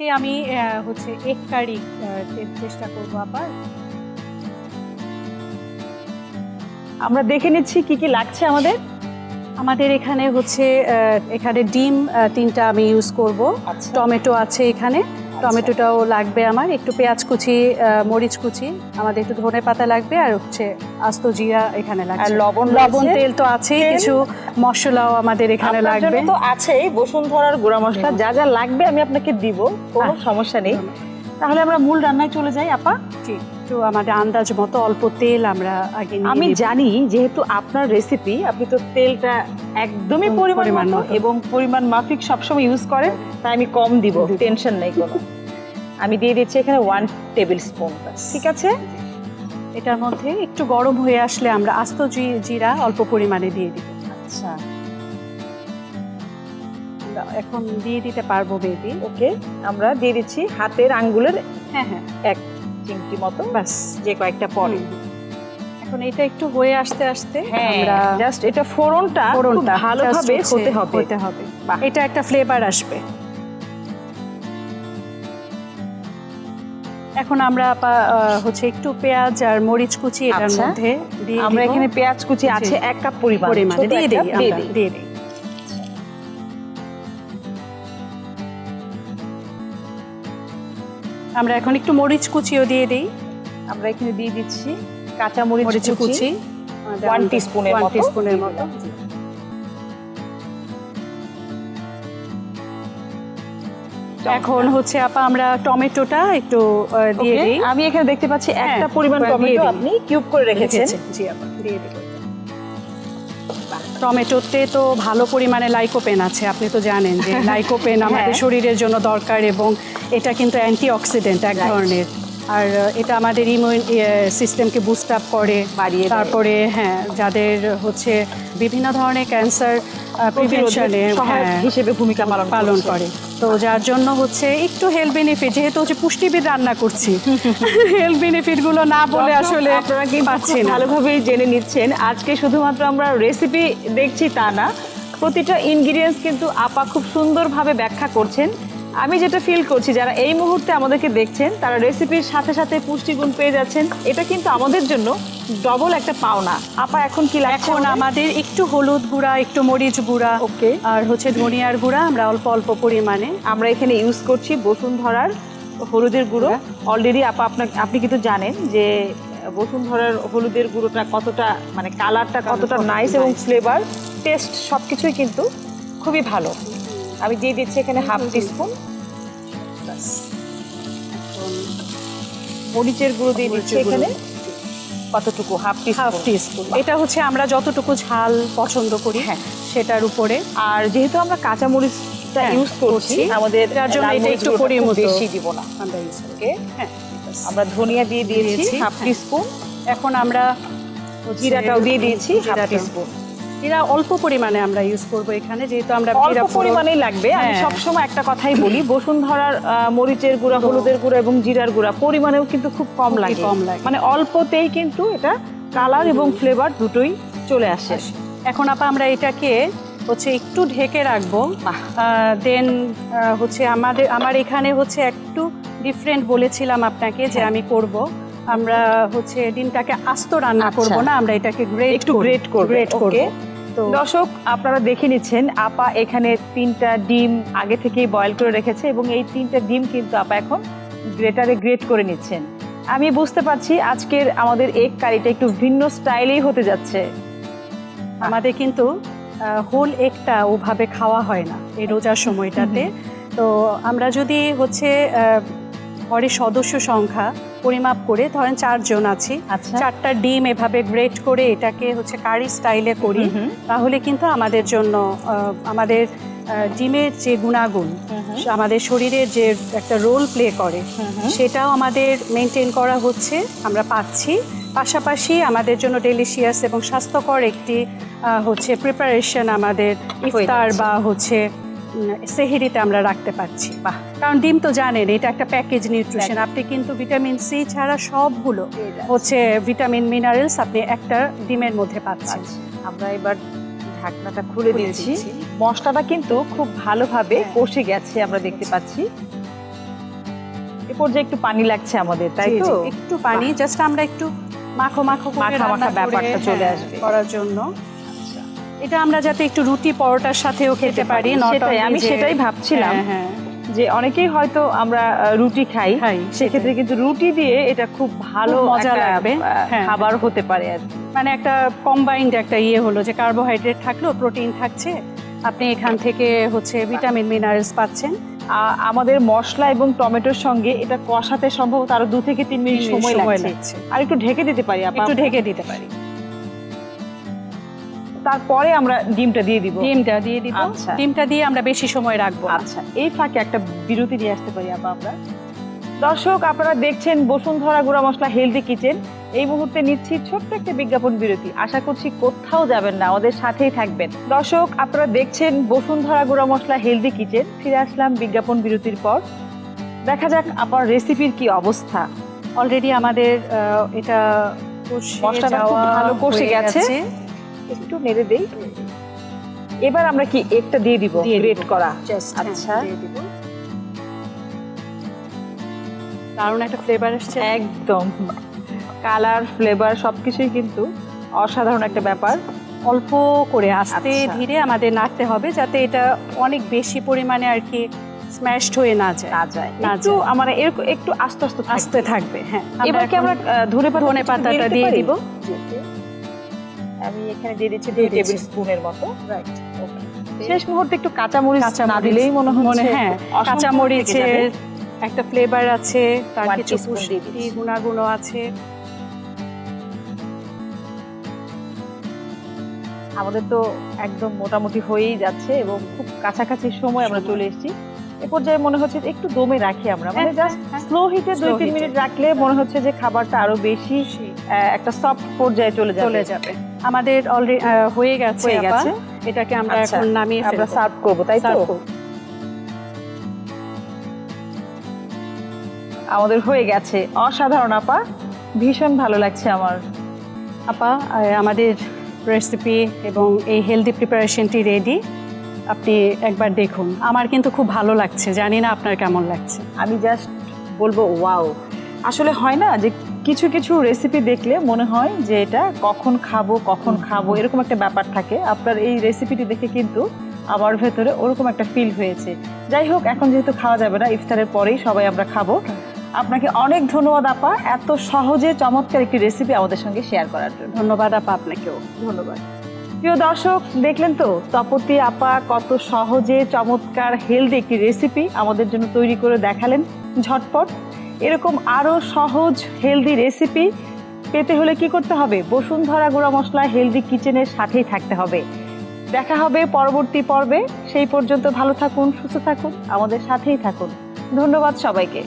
আজকে আমি হচ্ছে এগ কারি চেষ্টা করবো আবার। আমরা দেখে নিচ্ছি কি কি লাগছে আমাদের। আমাদের এখানে হচ্ছে এখানে ডিম 3টা আমি ইউজ করব। টমেটো আছে এখানে, টমেটোটাও লাগবে আমার, একটু পেঁয়াজ কুচি, মরিচ কুচি, আমাদের একটু ধনে পাতা লাগবে, আর হচ্ছে আস্ত জিরা এখানে লাগবে, আর লবণ তেল তো আছে, কিছু মশলাও আমাদের এখানে লাগবে। তো আছেই বসুন্ধরার গুঁড়া মশলা, যা যা লাগবে আমি আপনাকে দিব, কোনো সমস্যা নেই। তাহলে আমরা মূল রান্নায় চলে যাই আপা। ঠিক, তো আমাদের আন্দাজ মতো অল্প তেল আমরা আগে নিয়ে আমি জানি যেহেতু আপনার রেসিপি, আপনি তো তেলটা একদমই পরিমাণ মতো এবং পরিমাণ মাফিক সবসময় ইউজ করেন, তাই আমি কম দিব, টেনশন নেই কোনো। আমি দিয়ে দিচ্ছি এখানে 1 টেবিল স্পুন। ঠিক আছে, এটার মধ্যে একটু গরম হয়ে আসলে আমরা আস্ত জিরা অল্প পরিমাণে দিয়ে দিব। আচ্ছা, এখন দিয়ে দিতে পারবো বেবি। ওকে, আমরা দিয়ে দিচ্ছি হাতের আঙ্গুলের হ্যাঁ 1 চিমটি মতো, বাস, যে কয়েকটা পরে। এখন এটা একটু হয়ে আসতে আসতে আমরা জাস্ট এটা ফোড়নটা ভালোভাবে হতে হবে। এটা একটা ফ্লেভার আসবে। এখন আমরা হচ্ছে একটু পেঁয়াজ আর মরিচ কুচি এটার মধ্যে দিয়ে আমরা এখানে পেঁয়াজ কুচি আছে 1 কাপ পরিমাণে দিয়ে দিই। আমরা এখন একটু মরিচ কুচিও দিয়ে দিই। আমরা এখানে দিয়ে দিচ্ছি কাঁচা মরিচ কুচি 1 টিস্পুনের মতো। এখন হচ্ছে আপা আমরা টমেটোটা একটু দিয়ে দিই। আমি এখানে দেখতে পাচ্ছি একটা পরিমাণ টমেটো আপনি কিউব করে রেখেছেন। জি আপা, দিয়ে দিই। টমেটোতে তো ভালো পরিমাণে লাইকোপেন আছে, আপনি তো জানেন যে লাইকোপেন আমাদের শরীরের জন্য দরকার, এবং এটা কিন্তু অ্যান্টিঅক্সিডেন্ট এক ধরনের, আর এটা আমাদের ইমিউন সিস্টেমকে বুস্ট আপ করে, তারপরে যাদের হচ্ছে বিভিন্ন ধরনের ক্যান্সার প্রিভেনশনে হিসেবে ভূমিকা পালন করে। তো যার জন্য হচ্ছে একটু হেলথ বেনিফিট, যেহেতু হচ্ছে পুষ্টিবিদ রান্না করছি, হেলথ বেনিফিট গুলো না বলে আসলে আপনারা কি ভালোভাবেই জেনে নিচ্ছেন। আজকে শুধুমাত্র আমরা রেসিপি দেখছি তা না, প্রতিটা ইনগ্রিডিয়েন্টস কিন্তু আপা খুব সুন্দরভাবে ব্যাখ্যা করছেন। আমি যেটা ফিল করছি, যারা এই মুহূর্তে আমাদেরকে দেখছেন তারা রেসিপির সাথে সাথে পুষ্টিগুণ পেয়ে যাচ্ছেন, এটা কিন্তু আমাদের জন্য ডবল একটা পাওনা। আপা এখন কি লাগছে? এখন আমাদের একটু হলুদ গুঁড়া, একটু মরিচ গুঁড়া, ওকে, আর হচ্ছে ধনিয়ার গুঁড়া আমরা অল্প অল্প পরিমাণে আমরা এখানে ইউজ করছি বসুন্ধরার হলুদের গুঁড়ো। অলরেডি আপা আপনি কিন্তু জানেন যে বসুন্ধরার হলুদের গুঁড়োটা কতটা, মানে কালারটা কতটা নাইস এবং ফ্লেভার, টেস্ট সবকিছুই কিন্তু খুবই ভালো। আমি দিয়ে দিচ্ছি এখানে 1/2 টিস্পুন মরিচের গুঁড়ো দিয়ে দিচ্ছি এখানে কতটুকু, 1/2 টিস্পুন। এটা হচ্ছে আমরা যতটুকু ঝাল পছন্দ করি সেটার উপরে, আর যেহেতু আমরা কাঁচা মরিচটা ইউজ করছি, আমাদের তার জন্য এটা একটু পরিমাণ বেশি দিব না আমরা ইউজ করি। আমরা ধনিয়া দিয়ে দিয়েছি 1/2 টিস্পুন। এখন আমরা জিরাটাও দিয়ে দিয়েছি 1/2 টিস্পুন। জিরা অল্প পরিমাণে আমরা ইউজ করব এখানে, যেহেতু আমরা অল্প পরিমাণেই লাগবে। আমি সবসময় একটা কথাই বলি, বসুন্ধরার মরিচের গুঁড়া, হলুদের গুঁড়া এবং জিরার গুঁড়া পরিমাণেও কিন্তু খুব কম লাগে, মানে অল্পতেই কিন্তু এটা কালার এবং ফ্লেভার দুটোই চলে আসে। এখন আমরা এটাকে হচ্ছে একটু ঢেকে রাখবো। দেন হচ্ছে আমার এখানে হচ্ছে একটু ডিফারেন্ট বলেছিলাম আপনাকে যে আমি করব, আমরা হচ্ছে ডিমটাকে আস্ত রান্না করব না, আমরা এটাকে গ্রেট করব। তো দর্শক আপনারা দেখে নিচ্ছেন, আপা এখানে 3টা ডিম আগে থেকেই বয়েল করে রেখেছে, এবং এই 3টা ডিম কিন্তু আপা এখন গ্রেটারে গ্রেট করে নিচ্ছেন। আমি বুঝতে পারছি আজকের আমাদের এগ কারিটা একটু ভিন্ন স্টাইলেই হতে যাচ্ছে। আমাদের কিন্তু হোল এগটা ওভাবে খাওয়া হয় না এই রোজার সময়টাতে। তো আমরা যদি হচ্ছে ঘরের সদস্য সংখ্যা পরিমাপ করে, ধরেন 4 জন আছি, 4টা ডিম এভাবে গ্রেট করে এটাকে হচ্ছে কারি স্টাইলে করি, তাহলে কিন্তু আমাদের জন্য আমাদের ডিমের যে গুণাগুণ আমাদের শরীরের যে একটা রোল প্লে করে, সেটাও আমাদের মেনটেন করা হচ্ছে, আমরা পাচ্ছি। পাশাপাশি আমাদের জন্য ডেলিশিয়াস এবং স্বাস্থ্যকর একটি হচ্ছে প্রিপারেশন আমাদের ইফতার বা হচ্ছে সেহরিতে আমরা রাখতে পারছি। কারণ ডিম তো জানেন এটা একটা প্যাকেজ নিউট্রিশন, আপনি কিন্তু ভিটামিন সি ছাড়া সবগুলো হচ্ছে ভিটামিন মিনারেলস আপনি একটা ডিমের মধ্যে পাচ্ছেন। আমরা এবার ঢাকনাটা খুলে দিচ্ছি। মশলাটা কিন্তু খুব ভালোভাবে কষে গেছে, আমরা দেখতে পাচ্ছি। এ পর্যায়ে একটু পানি লাগছে আমাদের, তাই জি, তো? জি, একটু পানি, জাস্ট আমরা একটু মাখো মাখো করে মাখা রান্না ব্যাপারটা করে, চলে হ্যাঁ, আসবে করার জন্য। এটা আমরা যাতে একটু রুটি পরোটার সাথেও খেতে পারি, সেটাই আমি সেটাই ভাবছিলাম। হ্যাঁ, যে অনেকেই হয়তো আমরা রুটি খাই, সেক্ষেত্রে কিন্তু রুটি দিয়ে এটা খুব ভালো মজা লাগবে, খাবার হতে পারে আর কি। মানে একটা কম্বাইন্ড একটা হলো যে কার্বোহাইড্রেট থাকলো, প্রোটিন থাকছে, আপনি এখান থেকে হচ্ছে ভিটামিন মিনারেলস পাচ্ছেন। আমাদের মশলা এবং টমেটোর সঙ্গে এটা কষাতে সম্ভবত আরো 2 থেকে 3 মিনিট সময় লাগছে। আর একটু ঢেকে দিতে পারি আপা? একটু ঢেকে দিতে পারি। তারপরে আমরা ডিমটা দিয়ে দিব। ডিমটা দিয়ে দিব। আচ্ছা, ডিমটা দিয়ে আমরা বেশি সময় রাখবো। আচ্ছা, এই ফাঁকে একটা বিরতি নিয়ে আসতে পারি আপা আমরা? দর্শক, আপনারা দেখছেন বসুন্ধরা গুঁড়া মশলা হেলদি কিচেন। এই মুহূর্তে নিচ্ছি ছোট্ট একটা বিজ্ঞাপন বিরতি। আশা করছি কোথাও যাবেন না, আমাদের সাথেই থাকবেন। দর্শক, আপনারা দেখছেন বসুন্ধরা গুঁড়া মশলা হেলদি কিচেন। ফিরে আসলাম বিজ্ঞাপন বিরতির পর। দেখা যাক আপনার রেসিপির কি অবস্থা। অলরেডি আমাদের এটা মশলাটা খুব ভালো কষে গেছে, একটু নেড়ে দেই। এবার আমরা কি এগটা দিয়ে দিব, গ্রেট করা? আচ্ছা, দিয়ে দিব। দারুণ একটা ফ্লেভার আসছে, একদম কালার, ফ্লেভার সবকিছুই কিন্তু অসাধারণ একটা ব্যাপার। অল্প করে আস্তে ধীরে আমাদের নাড়তে হবে, যাতে এটা অনেক বেশি পরিমাণে আর কি স্ম্যাশড হয়ে না যায়। একটু আমার এরকম একটু আস্তে আস্তে থাকবে। হ্যাঁ, এবার কি আমরা ধনে পাতাটা দিয়ে দিব। আমি এখানে দিয়ে দিচ্ছি 2 টেবিল স্পুনের মতো। রাইট, ওকে। শেষ মুহূর্তে একটু কাঁচামরিচ না দিলেই মনে হচ্ছে। হ্যাঁ, কাঁচামরিচের একটা ফ্লেভার আছে, তার কিছু পুষ্টি গুণাগুণ আছে। আমাদের তো একদম মোটামুটি হয়েই যাচ্ছে এবং খুব কাছাকাছি সময় আমরা চলে এসেছি। এ পর্যায়ে মনে হচ্ছে একটু দমে রাখি আমরা, মানে জাস্ট স্লো হিটে 2-3 মিনিট রাখলে মনে হচ্ছে যে খাবারটা আরো বেশি একটা সফট পর্যায়ে চলে যাবে। আমাদের অলরেডি হয়ে গেছে। এটাকে আমরা এখন নামিয়ে আমরা সার্ভ করব, তাই তো? আমাদের হয়ে গেছে। অসাধারণ আপা, ভীষণ ভালো লাগছে আমার। আপা, আমাদের রেসিপি এবং এই হেলদি প্রিপারেশনটি রেডি। আপনি একবার দেখুন। আমার কিন্তু খুব ভালো লাগছে, জানি না আপনার কেমন লাগছে। আমি জাস্ট বলবো ওয়াও। আসলে হয় না যে কিছু কিছু রেসিপি দেখলে মনে হয় যে এটা কখন খাবো এরকম একটা ব্যাপার থাকে। আপনার এই রেসিপিটি দেখে কিন্তু আমার ভেতরে ওরকম একটা ফিল হয়েছে। যাই হোক, এখন যেহেতু খাওয়া যাবে না, ইফতারের পরেই সবাই আমরা খাবো। আপনাকে অনেক ধন্যবাদ আপা, এত সহজে চমৎকার একটি রেসিপি আমাদের সঙ্গে শেয়ার করার জন্য। ধন্যবাদ আপা, আপনাকেও ধন্যবাদ। প্রিয় দর্শক, দেখলেন তো তপতি আপা কত সহজে চমৎকার হেলদি একটি রেসিপি আমাদের জন্য তৈরি করে দেখালেন ঝটপট। এরকম আরও সহজ হেলদি রেসিপি পেতে হলে কি করতে হবে? বসুন্ধরা গুঁড়া মশলা হেলদি কিচেনের সাথেই থাকতে হবে। দেখা হবে পরবর্তী পর্বে। সেই পর্যন্ত ভালো থাকুন, সুস্থ থাকুন, আমাদের সাথেই থাকুন। ধন্যবাদ সবাইকে।